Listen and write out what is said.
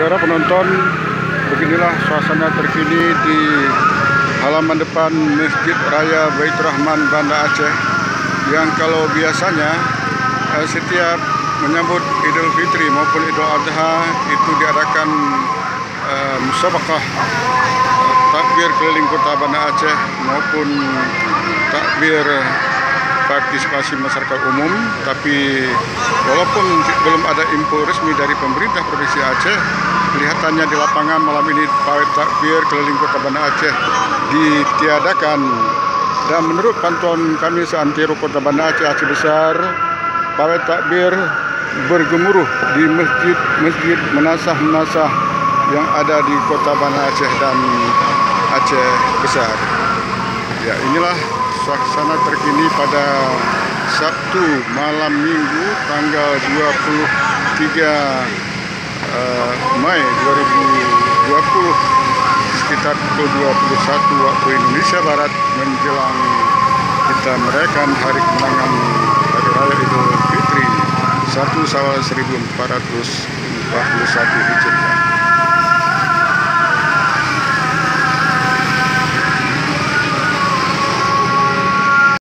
Saudara penonton, beginilah suasana terkini di halaman depan Masjid Raya Baitur Rahman Banda Aceh, yang kalau biasanya setiap menyambut Idul Fitri maupun Idul Adha itu diadakan musabaqah takbir keliling kota Banda Aceh maupun takbir partisipasi masyarakat umum. Tapi walaupun belum ada info resmi dari pemerintah Provinsi Aceh, kelihatannya di lapangan malam ini pawai takbir keliling kota Banda Aceh ditiadakan. Dan menurut pantauan kami seantero kota Banda Aceh Besar, pawai takbir bergemuruh di masjid menasah-menasah yang ada di kota Banda Aceh dan Aceh Besar. Ya, inilah suasana terkini pada Sabtu malam Minggu tanggal 23 Mei 2020 sekitar pukul 21 waktu Indonesia Barat, menjelang kita merayakan hari kemenangan Hari Raya Idul Fitri 1 Syawal 1441 Hijriah.